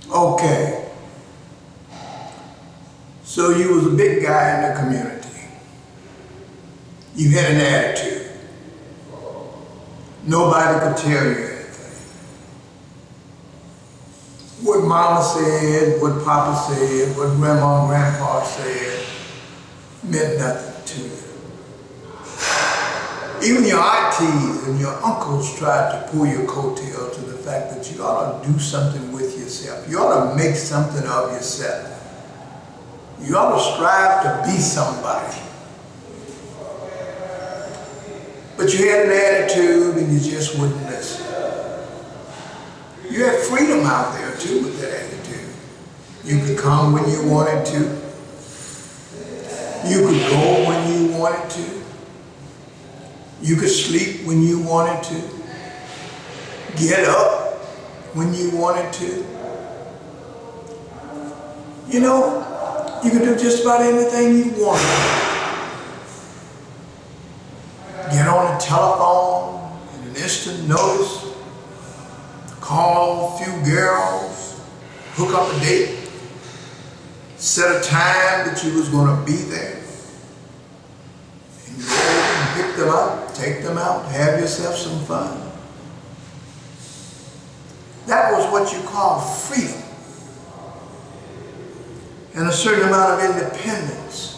Okay. So you was a big guy in the community. You had an attitude. Nobody could tell you anything. What mama said, what papa said, what grandma and grandpa said meant nothing to you. Even your aunties and your uncles tried to pull your coattail to the fact that you ought to do something with yourself. You ought to make something of yourself. You ought to strive to be somebody. But you had an attitude and you just wouldn't listen. You had freedom out there too with that attitude. You could come when you wanted to. You could go when you wanted to. You could sleep when you wanted to. Get up when you wanted to. You know, you could do just about anything you wanted. Get on the telephone in an instant notice. Call a few girls. Hook up a date. Set a time that you was going to be there. And go and pick them up, take them out, have yourself some fun. That was what you call freedom. And a certain amount of independence.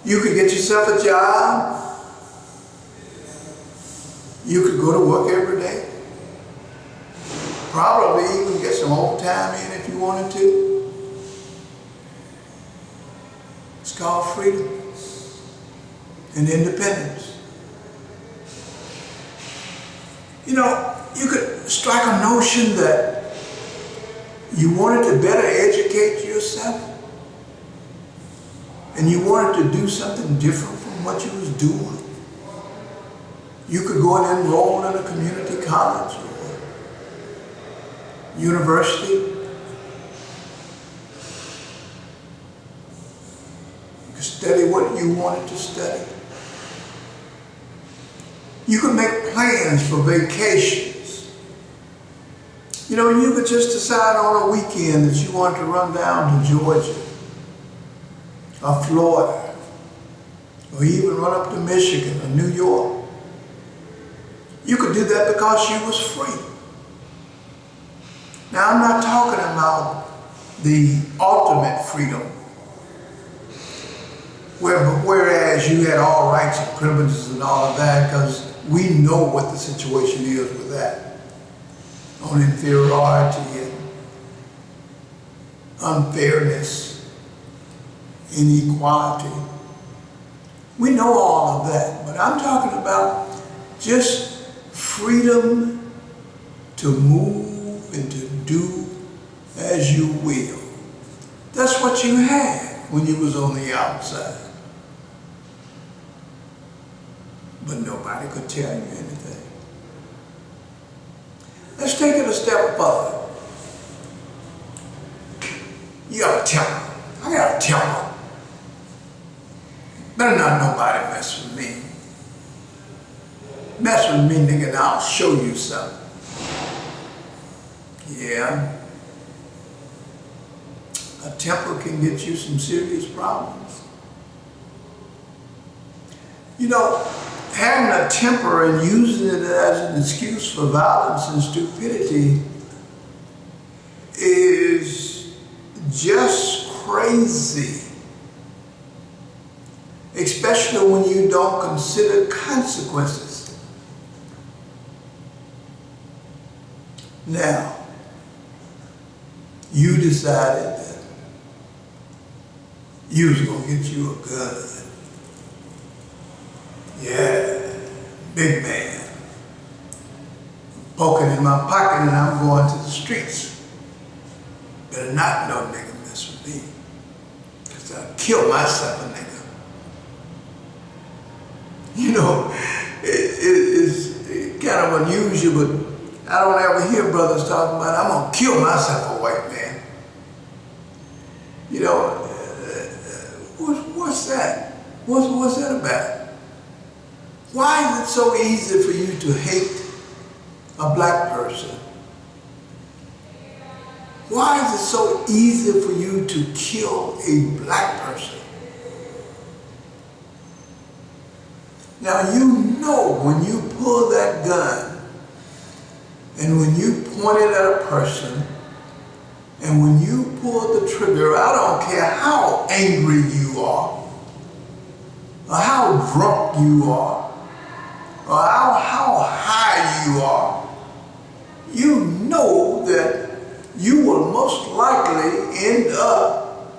You could get yourself a job. You could go to work every day. Probably even get some overtime in if you wanted to. It's called freedom and independence. You know, you could strike a notion that you wanted to better educate yourself. And you wanted to do something different from what you was doing. You could go and enroll in a community college or university. You could study what you wanted to study. You could make plans for vacations. You know, you could just decide on a weekend that you wanted to run down to Georgia or Florida, or even run up to Michigan or New York. You could do that because you was free. Now, I'm not talking about the ultimate freedom, whereas you had all rights and privileges and all of that, because we know what the situation is with that, on inferiority and unfairness, inequality. We know all of that, but I'm talking about just freedom to move and to do as you will. That's what you had when you was on the outside. But nobody could tell you anything. Let's take it a step further. You got a temper. I got a temper. Better not nobody mess with me. Mess with me, nigga, and I'll show you something. Yeah. A temper can get you some serious problems. You know, having a temper and using it as an excuse for violence and stupidity is just crazy. Especially when you don't consider consequences. Now, you decided that you was going to get you a gun. Yeah, big man. Poking in my pocket and I'm going to the streets. Better not no nigga mess with me, because I'll kill myself a nigga. You know, it's kind of unusual, but I don't ever hear brothers talking about, I'm going to kill myself a white man. You know, what's that? What's that about? Why is it so easy for you to hate a black person Why is it so easy for you to kill a black person? Now you know when you pull that gun and when you point it at a person and when you pull the trigger, I don't care how angry you are or how drunk you are or how high you are, you know that you will most likely end up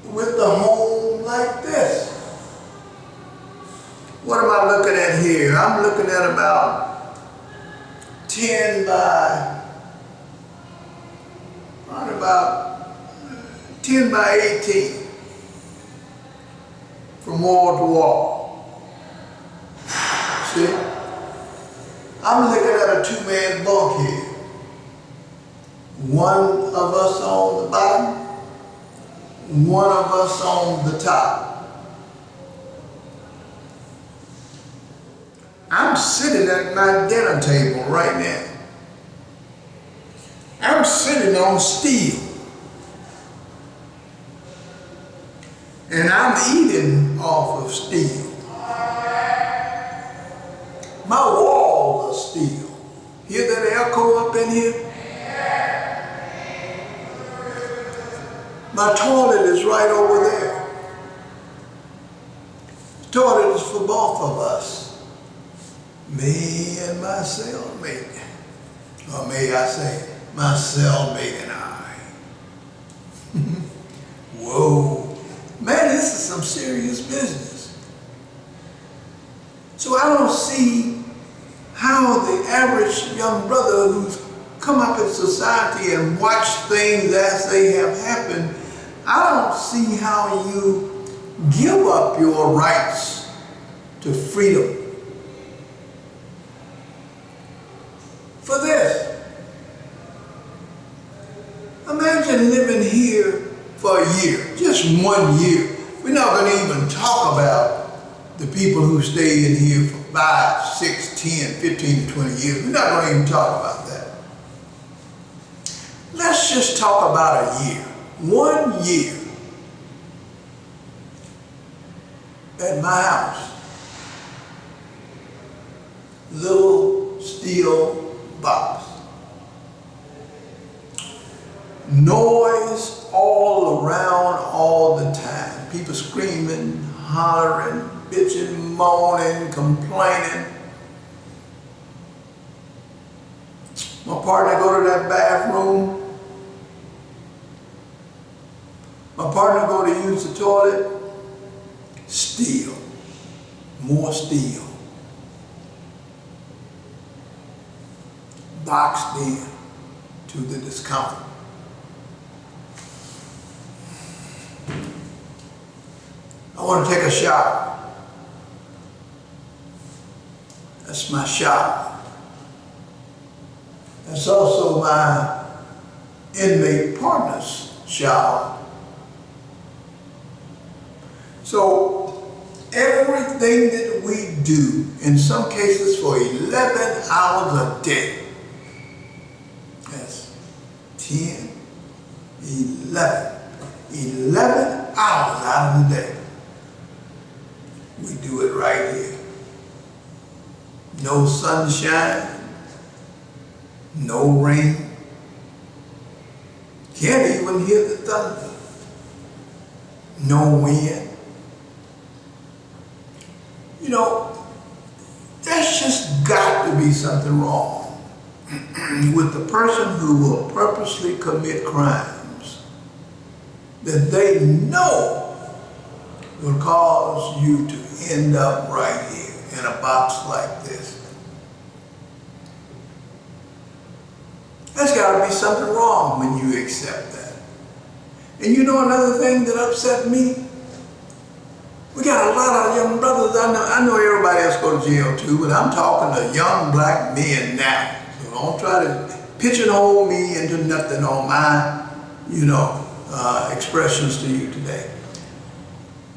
with the home like this. What am I looking at here? I'm looking at about 10 by 18 from wall to wall. See? I'm looking at a two-man bunk here. One of us on the bottom, one of us on the top. I'm sitting at my dinner table right now. I'm sitting on steel. And I'm eating off of steel. My walls are steel. Hear that echo up in here? My toilet is right over there. The toilet is for both of us. Me and my cellmate. Or may I say, my cellmate and I. Whoa. Man, this is some serious business. So I don't see how the average young brother who's come up in society and watched things as they have happened, I don't see how you give up your rights to freedom for this. Imagine living here for a year, just 1 year. We're not going to even talk about the people who stay in here for 5, 6, 10, 15 to 20 years. We're not going to even talk about that. Let's just talk about a year. 1 year at my house. Little steel box. Noise all around all the time. People screaming, hollering, bitching, moaning, complaining. My partner go to that bathroom. My partner go to use the toilet. Steel. More steel. Boxed in to the discomfort. I want to take a shower. That's my shower. That's also my inmate partner's shower. So everything that we do, in some cases for 11 hours a day, that's 10, 11 hours out of the day. We do it right here. No sunshine, no rain. Can't even hear the thunder. No wind. You know, there's just got to be something wrong with the person who will purposely commit crimes that they know will cause you to end up right here in a box like this. There's got to be something wrong when you accept that. And you know another thing that upset me? We got a lot of young brothers. I know everybody else go to jail too, but I'm talking to young black men now. So don't try to pigeonhole me into nothing on my, expressions to you today.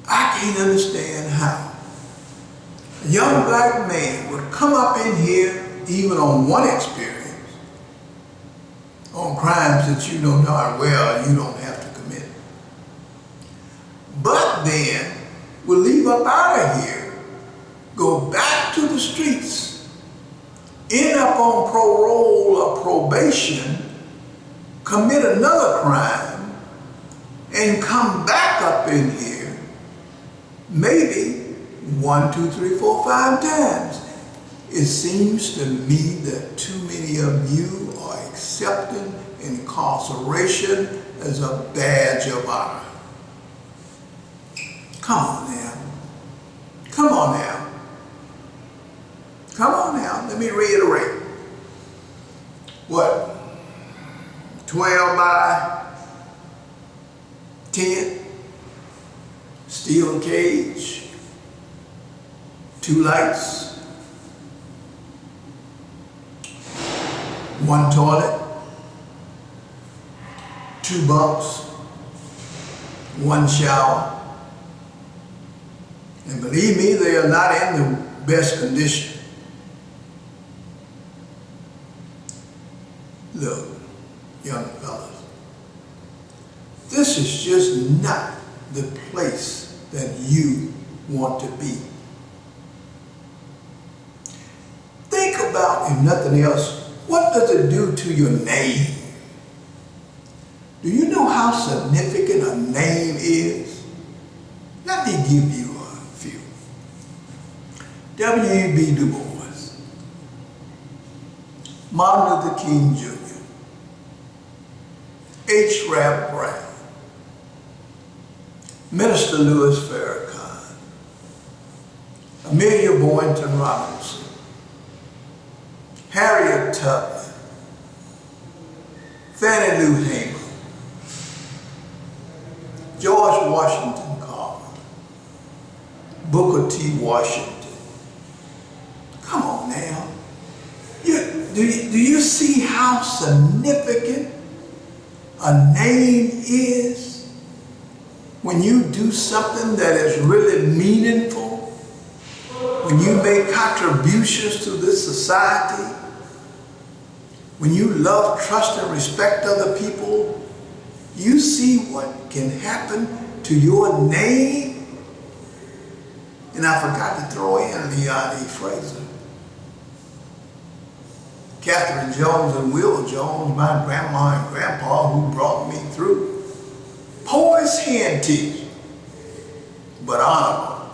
I can't understand how a young black man would come up in here, even on one experience, on crimes that you know darn well you don't have to commit. But then we'll leave up out of here, go back to the streets, end up on parole or probation, commit another crime, and come back up in here maybe 1, 2, 3, 4, 5 times. It seems to me that too many of you are accepting incarceration as a badge of honor. Come on now. Come on now. Come on now. Let me reiterate. What? 12 by 10? Steel cage? 2 lights? 1 toilet? 2 bunks? 1 shower? And believe me, they are not in the best condition. Look, young fellas, this is just not the place that you want to be. Think about, if nothing else, what does it do to your name? Do you know how significant a name is? Let me give you a few. W.E.B. Du Bois, Martin Luther King Jr., H. Rap Brown, Minister Louis Farrakhan, Amelia Boynton Robinson, Harriet Tubman, Fannie Lou Hamer, George Washington Carver, Booker T. Washington. Come on now. Do you see how significant a name is when you do something that is really meaningful? When you make contributions to this society? When you love, trust, and respect other people? You see what can happen to your name? And I forgot to throw in Leon E. Frazier. Catherine Jones and Will Jones, my grandma and grandpa who brought me through. Poor as hen teeth, but honorable.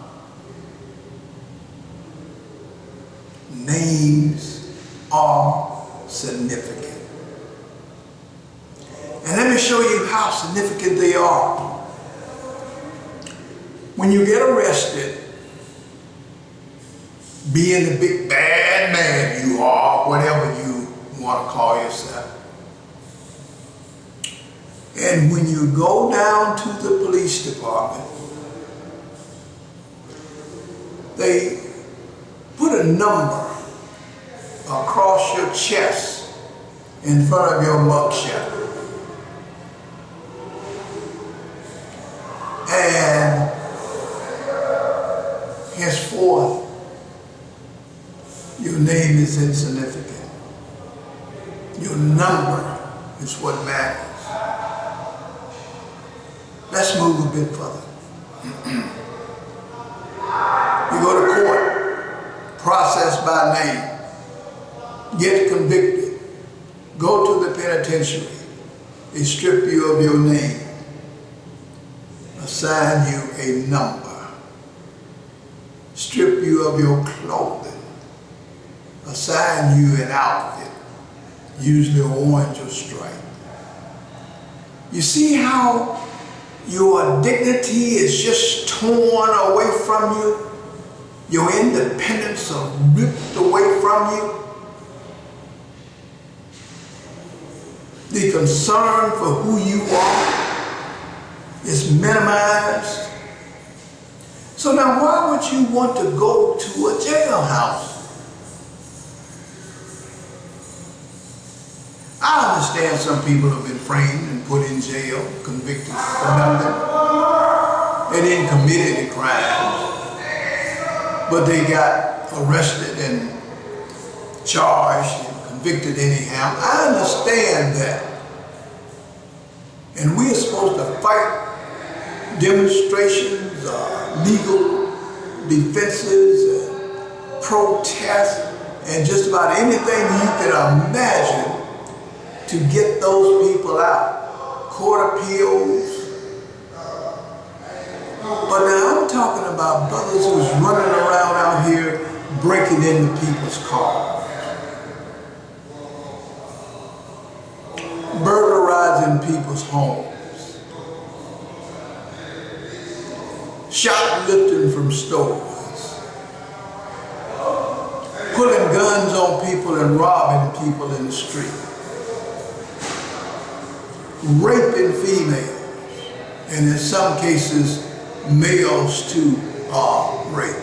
Names are significant. And let me show you how significant they are. When you get arrested, being the big bad man you are, whatever you want to call yourself. And when you go down to the police department, they put a number across your chest in front of your mugshot. And henceforth, your name is insignificant. Your number is what matters. Let's move a bit further. You go to court, processed by name, get convicted, go to the penitentiary, they strip you of your name, assign you a number, strip you of your clothing, assign you an outfit, usually orange or striped. You see how your dignity is just torn away from you? Your independence is ripped away from you? The concern for who you are is minimized. So now why would you want to go to a jailhouse? I understand some people have been framed and put in jail, convicted for nothing. They didn't commit any crimes, but they got arrested and charged and convicted anyhow. I understand that. And we are supposed to fight demonstrations, legal defenses, and protests, and just about anything you can imagine to get those people out. Court appeals. But now I'm talking about brothers who's running around out here breaking into people's cars, burglarizing people's homes, shoplifting from stores, pulling guns on people and robbing people in the street, raping females, and in some cases males too are raped.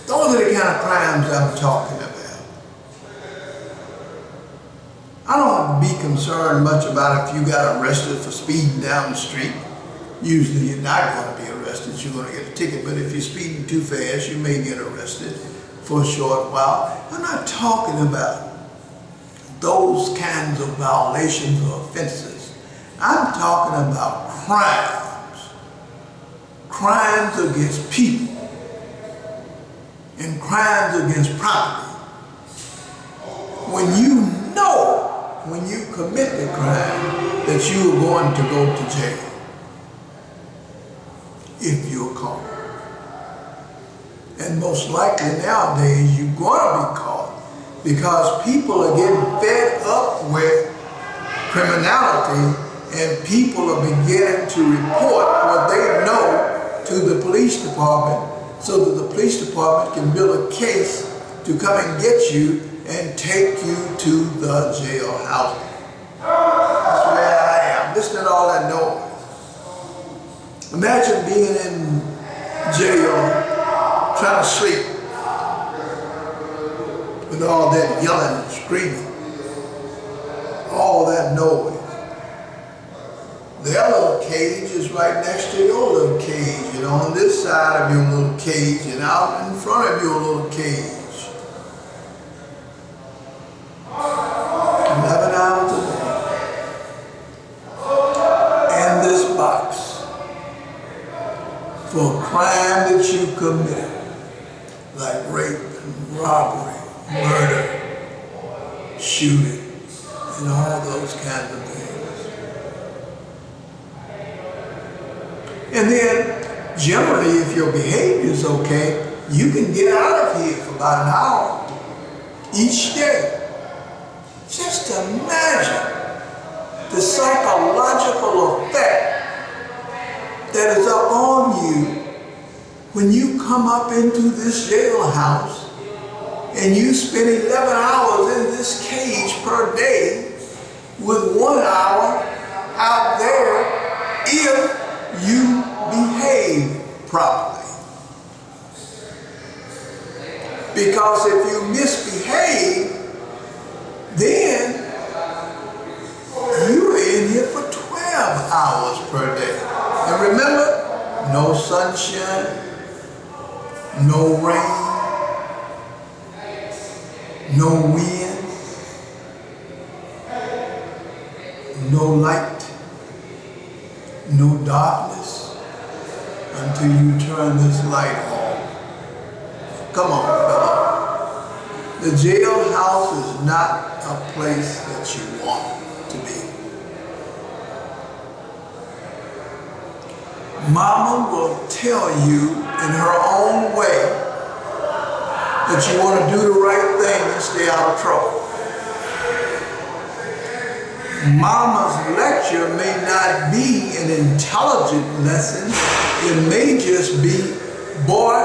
Those are the kind of crimes I'm talking about. I don't have to be concerned much about if you got arrested for speeding down the street. Usually you're not going to be arrested, you're going to get a ticket, but if you're speeding too fast, you may get arrested for a short while. I'm not talking about those kinds of violations or offenses. I'm talking about crimes. Crimes against people and crimes against property. When you know, when you commit the crime, that you are going to go to jail if you're caught. And most likely nowadays you're going to be caught because people are getting fed up with criminality and people are beginning to report what they know to the police department so that the police department can build a case to come and get you and take you to the jailhouse. That's where I am, listening to all that noise. Imagine being in jail, trying to sleep, with all that yelling and screaming, all that noise. Their little cage is right next to your little cage, you know, on this side of your little cage and out in front of your little cage. 11 hours a day. In this box for a crime that you committed, like rape and robbery, murder, shooting, and all those kinds of things. And then, generally, if your behavior is okay, you can get out of here for about an hour each day. Just imagine the psychological effect that is up on you when you come up into this jailhouse and you spend 11 hours in this cage per day with 1 hour out there if you behave properly. Because if you misbehave, then you're in here for 12 hours per day. And remember, no sunshine, no rain, no wind, no light, no darkness until you turn this light on. Come on, fella. The jailhouse is not a place that you want to be. Mama will tell you in her own way that you want to do the right thing and stay out of trouble. Mama's lecture may not be an intelligent lesson. It may just be, boy,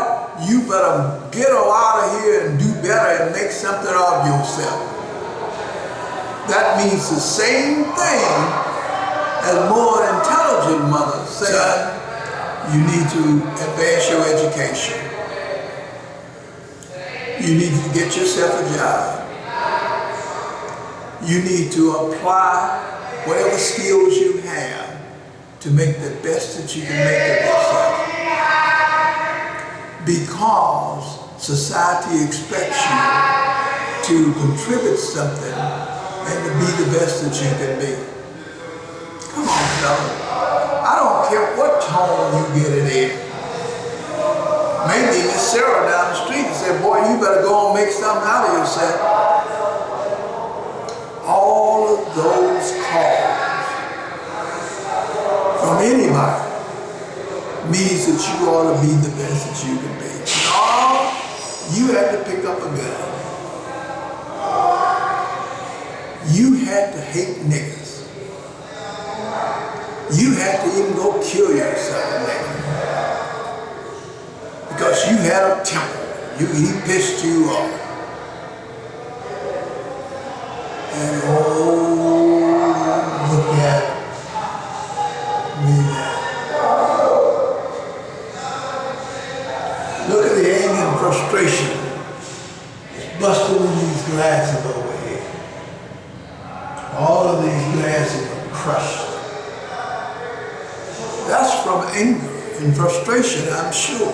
you better get out of here and do better and make something of yourself. That means the same thing as more intelligent mothers say, you need to advance your education. You need to get yourself a job. You need to apply whatever skills you have to make the best that you can make of yourself. Because society expects you to contribute something and to be the best that you can be. fella. I don't care what tone you get it in. Maybe Miss Sarah down the street and said, boy, you better go and make something out of yourself. All of those calls from anybody means that you ought to be the best that you can be. No, you had to pick up a gun. You had to hate niggas. You had to even go kill yourself, nigga. Because you had a temper. He pissed you off. And oh, look at me now. Look at the anger and frustration. It's busted in these glasses over here. All of these glasses are crushed. That's from anger and frustration, I'm sure.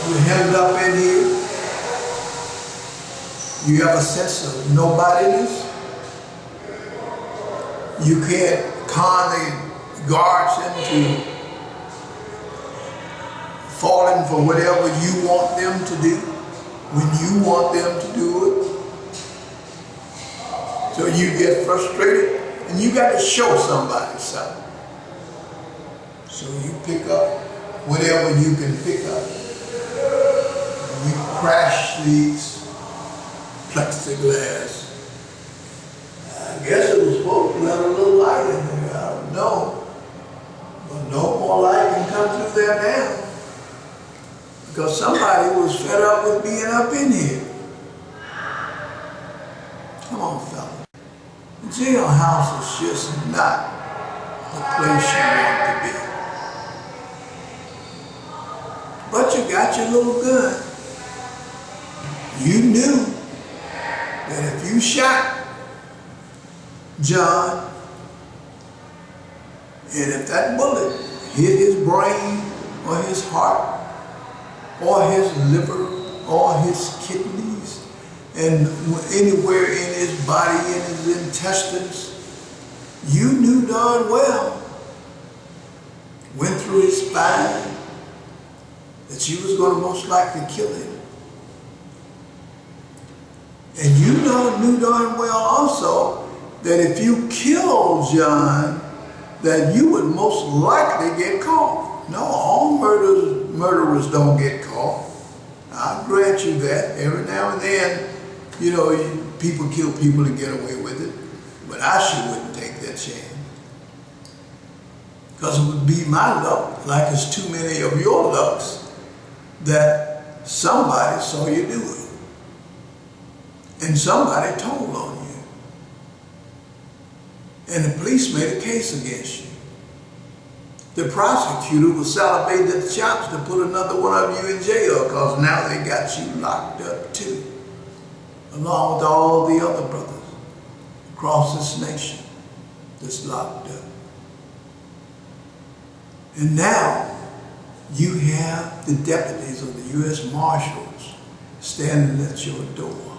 You hemmed up in here. You have a sense of nobodiness. You can't con the guards into falling for whatever you want them to do when you want them to do it. So you get frustrated and you got to show somebody something. So you pick up whatever you can pick up. You crash these plexiglass. I guess it was supposed to let a little light in there. I don't know. But no more light can come through there now. Because somebody was fed up with being up in here. Come on, fella. The jailhouse is just not the place you want to be. But you got your little gun. You knew that if you shot John, and if that bullet hit his brain or his heart or his liver or his kidneys and anywhere in his body, in his intestines, you knew darn well, went through his spine, that you was going to most likely kill him. And you knew darn well also that if you killed John, that you would most likely get caught. No, all murderers don't get caught. I'll grant you that. Every now and then, you know, people kill people to get away with it. But I sure wouldn't take that chance. Because it would be my luck, like it's too many of your lucks, that somebody saw you do it. And somebody told on you. And the police made a case against you. The prosecutor was salivating at the chops to put another one of you in jail because now they got you locked up too, along with all the other brothers across this nation that's locked up. And now you have the deputies of the U.S. Marshals standing at your door,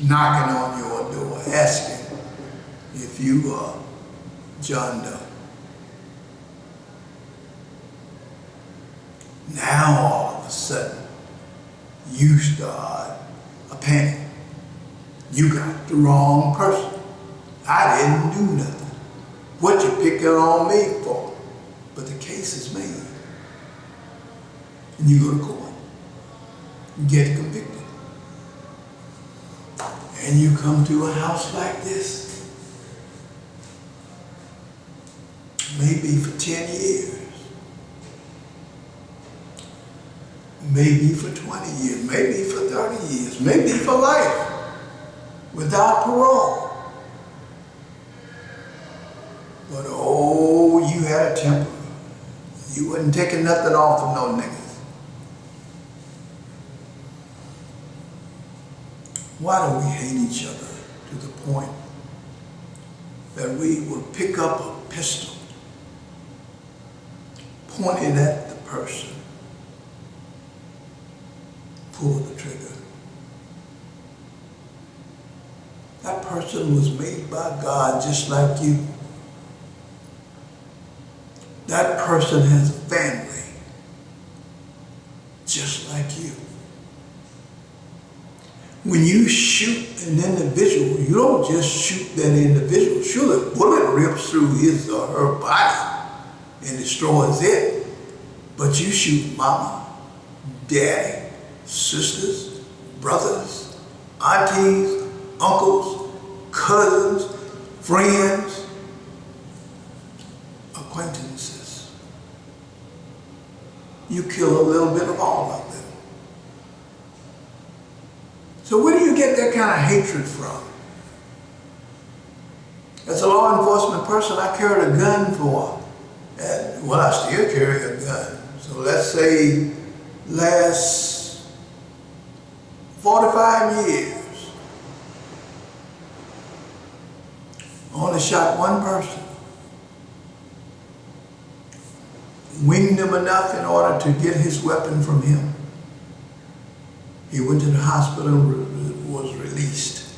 knocking on your door, asking if you are John Doe. Now all of a sudden, you start a panic. You got the wrong person. I didn't do nothing. What you picking on me for? But the case is made. And you go to court. You get convicted. And you come to a house like this. Maybe for 10 years. Maybe for 20 years. Maybe for 30 years. Maybe for life. Without parole. But oh, you had a temper. You wasn't taking nothing off of no niggas. Why do we hate each other to the point that we will pick up a pistol, point it at the person, pull the trigger? That person was made by God just like you. That person has a family just like you. When you shoot an individual, you don't just shoot that individual. Sure, the bullet rips through his or her body and destroys it. But you shoot mama, daddy, sisters, brothers, aunties, uncles, cousins, friends, acquaintances. You kill a little bit of all of them. So where do you get that kind of hatred from? As a law enforcement person, I carried a gun well, I still carry a gun. So let's say last 45 years, I only shot one person. Winged him enough in order to get his weapon from him. He went to the hospital and was released.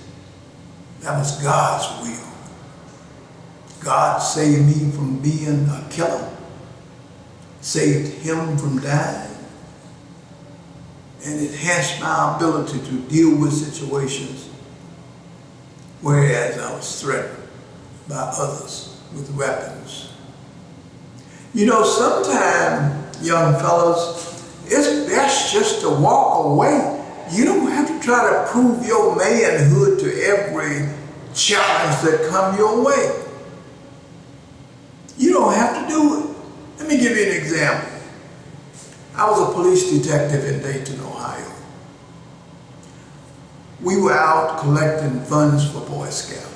That was God's will. God saved me from being a killer, saved him from dying, and enhanced my ability to deal with situations whereas I was threatened by others with weapons. You know, sometimes, young fellas, it's best just to walk away. You don't have to try to prove your manhood to every challenge that comes your way. You don't have to do it. Let me give you an example. I was a police detective in Dayton, Ohio. We were out collecting funds for Boy Scouts.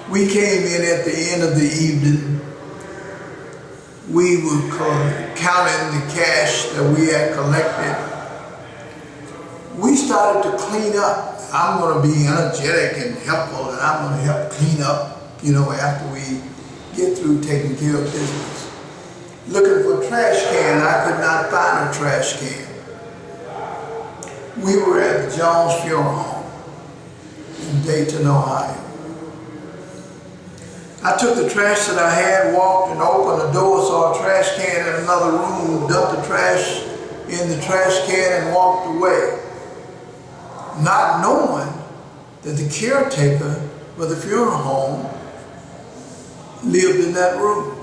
We came in at the end of the evening. We were counting the cash that we had collected. We started to clean up. I'm going to be energetic and helpful, and I'm going to help clean up, you know, after we get through taking care of business. Looking for a trash can, I could not find a trash can. We were at the Jones Funeral Home in Dayton, Ohio. I took the trash that I had, walked and opened the door, saw a trash can in another room, dumped the trash in the trash can and walked away. Not knowing that the caretaker for the funeral home lived in that room.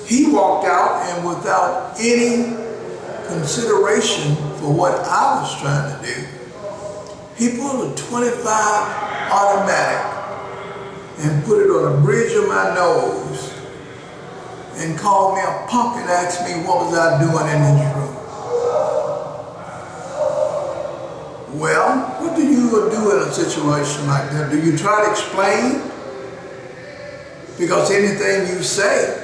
He walked out, and without any consideration for what I was trying to do, he pulled a .25 automatic and put it on the bridge of my nose and called me a punk and asked me what was I doing in his room. Well, what do you do in a situation like that? Do you try to explain? Because anything you say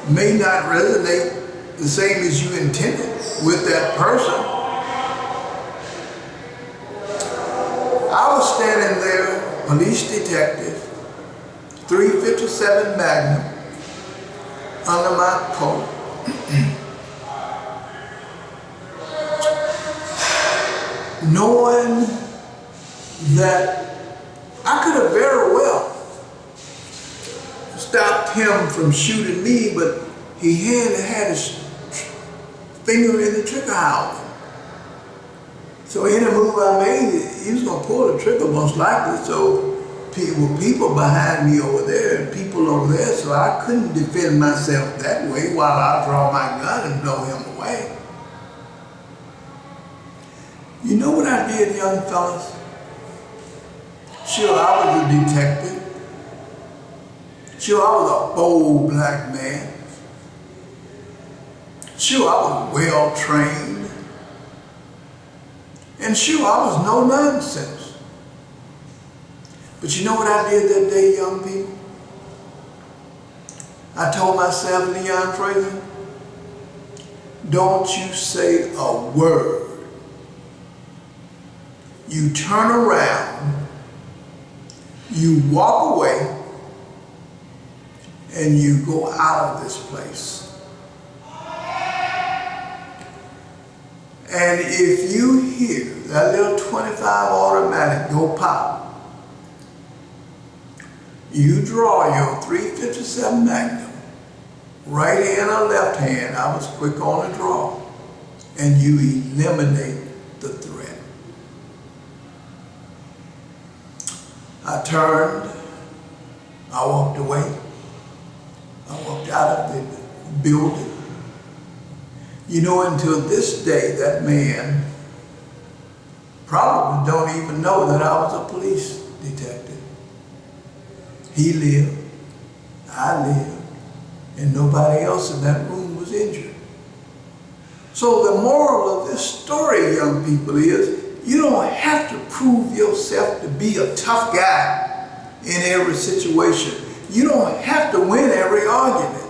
may not resonate the same as you intended with that person. I was standing there, police detective, .357 Magnum under my coat. Knowing that I could have very well stopped him from shooting me, but he had his finger in the trigger housing. So any move I made, he was going to pull the trigger most likely. So people behind me over there and people over there, so I couldn't defend myself that way while I draw my gun and blow him away. You know what I did, young fellas? Sure, I was a detective. Sure, I was a bold black man. Sure, I was well trained. And sure, I was no nonsense. But you know what I did that day, young people? I told myself, Leon Frazier, don't you say a word. You turn around, you walk away, and you go out of this place. And if you hear that little 25 automatic go pop, you draw your .357 Magnum, right hand or left hand, I was quick on the draw, and you eliminate the threat. I turned, I walked away, I walked out of the building. You know, until this day, that man probably don't even know that I was a police detective. He lived, I lived, and nobody else in that room was injured. So the moral of this story, young people, is you don't have to prove yourself to be a tough guy in every situation. You don't have to win every argument.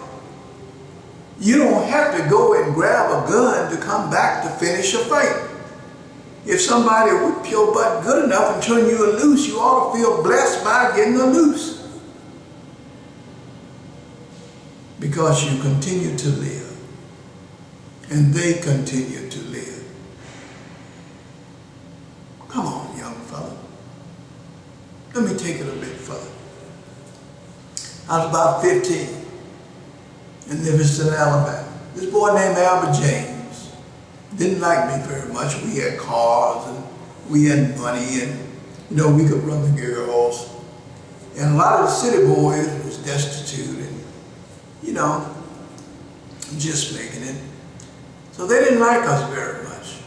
You don't have to go and grab a gun to come back to finish a fight. If somebody whip your butt good enough and turn you loose, you ought to feel blessed by getting a loose. Because you continue to live, and they continue to live. Come on, young fella. Let me take it a bit further. I was about 15 in Livingston, Alabama. This boy named Albert James didn't like me very much. We had cars and we had money, and you know, we could run the girls. And a lot of the city boys was destitute and, you know, just making it. So they didn't like us very much.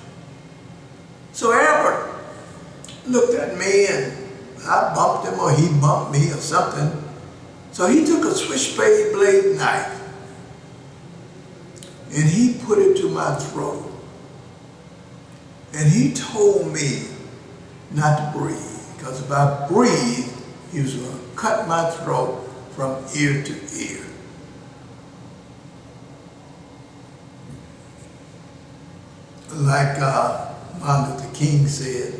So Albert looked at me and I bumped him or he bumped me or something. So he took a switchblade blade knife and he put it to my throat. And he told me not to breathe, because if I breathed, he was going to cut my throat from ear to ear. Like Martin Luther King said,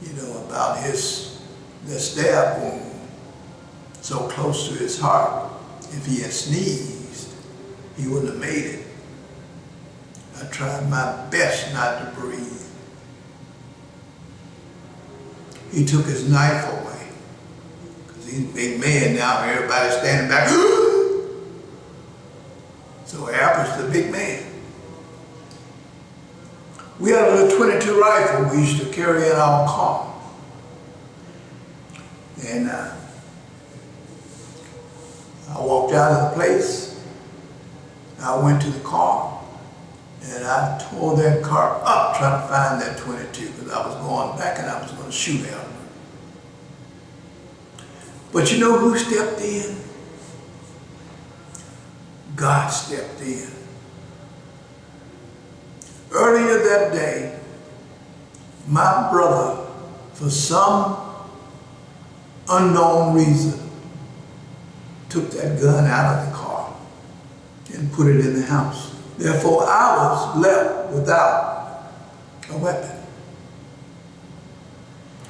you know, about the stab wound so close to his heart. If he had sneezed, he wouldn't have made it. I tried my best not to breathe. He took his knife away, because he's a big man now, everybody's standing back. So Albert's the big man. We had a little .22 rifle we used to carry in our car. And I walked out of the place, I went to the car, and I tore that car up trying to find that .22, because I was going back and I was going to shoot Albert. But you know who stepped in? God stepped in. Earlier that day, my brother, for some unknown reason, took that gun out of the car and put it in the house. Therefore, I was left without a weapon.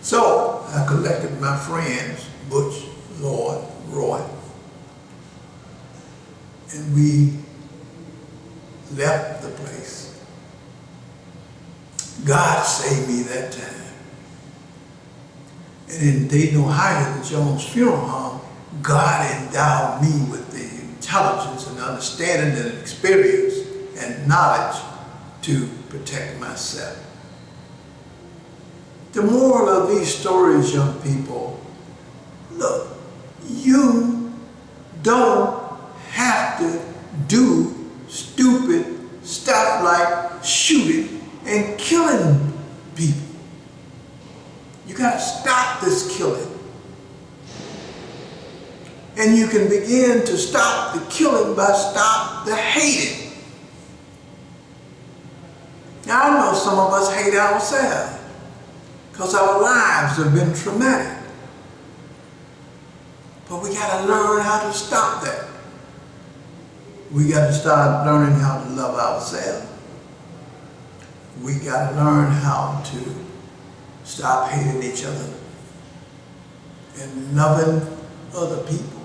So I collected my friends, Butch, Lloyd, Roy, and we left the place. God saved me that time. And in Dayton, Ohio, the Jones Funeral Home, God endowed me with the intelligence and understanding and experience and knowledge to protect myself. The moral of these stories, young people, look, you don't have to do stupid stuff like shooting and killing people. You got to stop this killing. And you can begin to stop the killing by stop the hating. Now I know some of us hate ourselves because our lives have been traumatic. But we got to learn how to stop that. We got to start learning how to love ourselves. We got to learn how to stop hating each other and loving other people.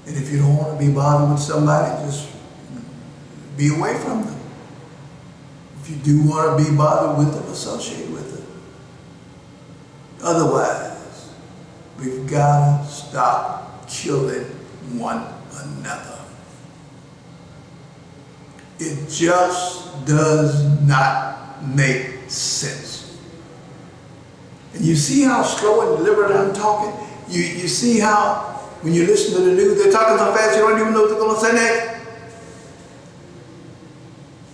And if you don't want to be bothered with somebody, just be away from them. If you do want to be bothered with it, associate with it. Otherwise, we've got to stop killing one another. It just does not make sense. And you see how slow and deliberate I'm talking? You see how when you listen to the news, they're talking so fast you don't even know what they're going to say next.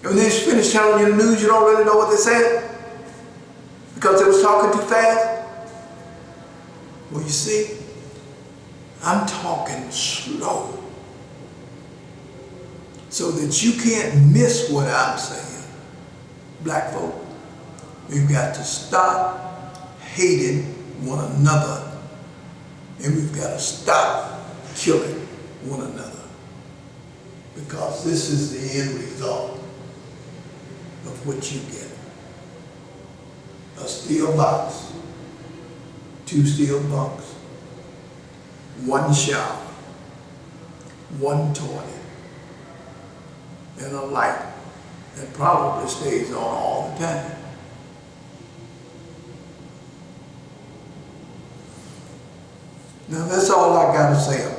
And when they finish telling you the news, you don't really know what they said because they was talking too fast. Well, you see, I'm talking slow so that you can't miss what I'm saying. Black folk, we've got to stop hating one another, and we've got to stop killing one another, because this is the end result of what you get. A steel box, 2 steel bunks, 1 shower, 1 toilet, and a light that probably stays on all the time. Now that's all I got to say about it.